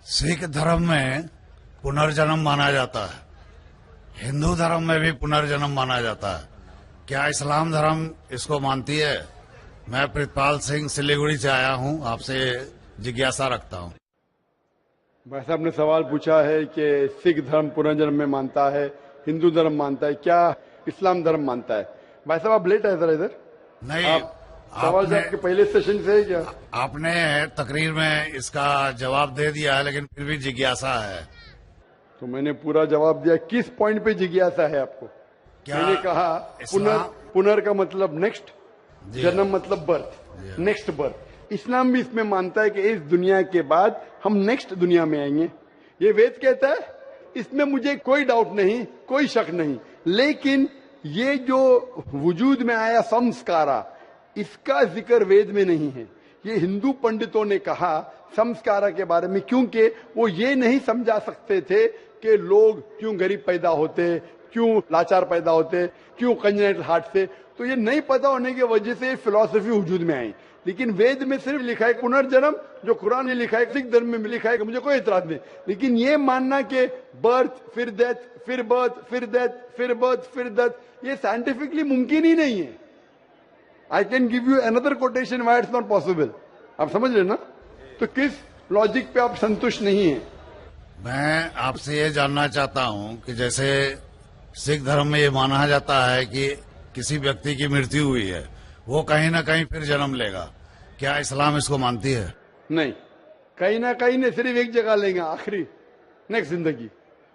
सिख धर्म में पुनर्जन्म माना जाता है, हिंदू धर्म में भी पुनर्जन्म माना जाता है। क्या इस्लाम धर्म इसको मानती है? मैं प्रितपाल सिंह सिलीगुड़ी से आया हूं, आपसे जिज्ञासा रखता हूं। भाई साहब ने सवाल पूछा है कि सिख धर्म पुनर्जन्म में मानता है, हिंदू धर्म मानता है, क्या इस्लाम धर्म मानता है? भाई साहब आप लेट है जरा इधर। नहीं, आप सवाल आपके पहले सेशन से है क्या? आपने तकरीर में इसका जवाब दे दिया है, लेकिन फिर भी जिज्ञासा है। तो मैंने पूरा जवाब दिया। किस पॉइंट पे जिज्ञासा है आपको? क्या मैंने कहा पुनर का मतलब नेक्स्ट, जन्म मतलब बर्थ, नेक्स्ट बर्थ। इस्लाम भी इसमें मानता है कि इस दुनिया के बाद हम नेक्स्ट दुनिया में आएंगे। ये वेद कहता है, इसमें मुझे कोई डाउट नहीं, कोई शक नहीं। लेकिन ये जो वजूद में आया संस्कारा, इसका जिक्र वेद में नहीं है। ये हिंदू पंडितों ने कहा संस्कारा के बारे में, क्योंकि वो ये नहीं समझा सकते थे कि लोग क्यों गरीब पैदा होते, क्यों लाचार पैदा होते, क्यों कंजेनिटल हार्ट से। तो ये नहीं पता होने की वजह से फिलॉसफी वजूद में आई। लेकिन वेद में सिर्फ लिखा है पुनर्जन्म, जो कुरान में लिखा है, सिख धर्म में लिखा है, मुझे कोई एतराज नहीं। लेकिन ये मानना कि बर्थ फिर डेथ फिर बर्थ फिर डेथ फिर बर्थ फिर डेथ, ये साइंटिफिकली मुमकिन ही नहीं है। I can give you another quotation why it's not possible. आप समझ रहे ना? तो किस लॉजिक पे आप संतुष्ट नहीं है? मैं आपसे ये जानना चाहता हूं कि जैसे सिख धर्म में ये माना जाता है कि किसी व्यक्ति की मृत्यु हुई है, वो कहीं ना कहीं फिर जन्म लेगा। क्या इस्लाम इसको मानती है? नहीं, कहीं ना कहीं ने सिर्फ एक जगह लेंगे, आखिरी नेक्स्ट जिंदगी।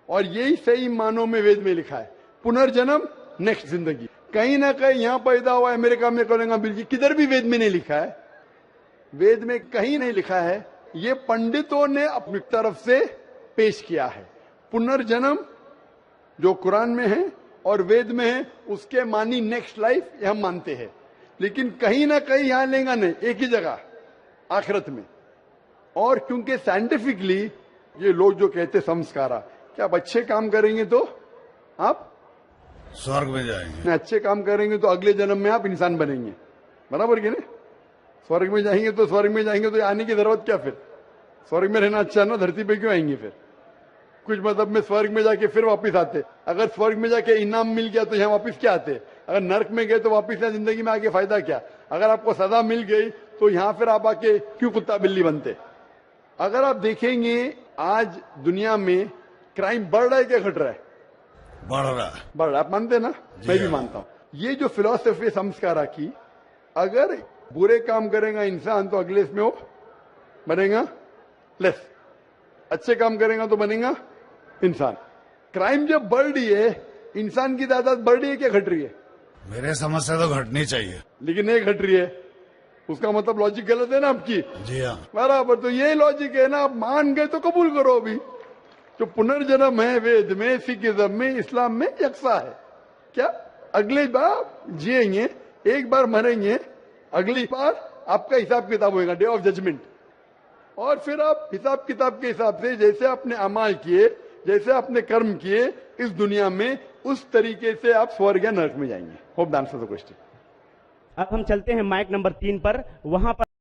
और यही सही मानों में वेद में लिखा है, पुनर्जन्म नेक्स्ट जिंदगी। कहीं ना कहीं यहां पैदा हुआ, अमेरिका में करेंगे बिल्कुल, किधर भी वेद में नहीं लिखा है। वेद में कहीं नहीं लिखा है। ये पंडितों ने अपनी तरफ से पेश किया है। पुनर्जन्म जो कुरान में है और वेद में है, उसके मानी नेक्स्ट लाइफ, ये हम मानते हैं। लेकिन कहीं ना कहीं यहां लेगा नहीं, एक ही जगह आखिरत में। और क्योंकि साइंटिफिकली ये लोग जो कहते संस्कारा, क्या आप अच्छे काम करेंगे तो आप स्वर्ग में जाएंगे, अच्छे काम करेंगे तो अगले जन्म में आप इंसान बनेंगे, बराबर कि नहीं? स्वर्ग में जाएंगे तो स्वर्ग में जाएंगे तो आने की जरूरत क्या? फिर स्वर्ग में रहना अच्छा ना, धरती पे क्यों आएंगे? फिर कुछ मतलब में स्वर्ग में जाके फिर वापस आते। अगर स्वर्ग में जाके इनाम मिल गया तो यहाँ वापस क्या आते? अगर नर्क में गए तो वापस यहाँ जिंदगी में आके फायदा क्या? अगर आपको सजा मिल गई तो यहाँ फिर आप आके क्यों कुत्ता बिल्ली बनते? अगर आप देखेंगे आज दुनिया में क्राइम बढ़ रहा है क्या घट रहा है? बढ़ रहा है। बढ़ रहा है, आप मानते ना? मैं भी मानता हूँ। ये जो फिलोसफी संस्कारा की, अगर बुरे काम करेगा इंसान तो अगले इसमें वो बनेगा लेस, अच्छे काम करेगा तो बनेगा इंसान। क्राइम जब बढ़ रही है, इंसान की तादाद बढ़ रही है क्या घट रही है? मेरे समझ से तो घटनी चाहिए, लेकिन नहीं घट रही है। उसका मतलब लॉजिक गलत है ना आपकी? जी हाँ, बराबर। तो ये लॉजिक है ना, आप मान गए तो कबूल करो। अभी जो पुनर्जन्म है वेद में, सिखिज्म में, इस्लाम में यकसा है। क्या अगले बार जिएंगे, एक बार मरेंगे, अगली बार आपका हिसाब किताब होगा, डे ऑफ जजमेंट। और फिर आप हिसाब किताब के हिसाब से जैसे आपने अमाल किए, जैसे आपने कर्म किए इस दुनिया में, उस तरीके से आप स्वर्ग या नरक में जाएंगे। Hope the answer the question. अब हम चलते हैं माइक नंबर 3 पर। वहां पर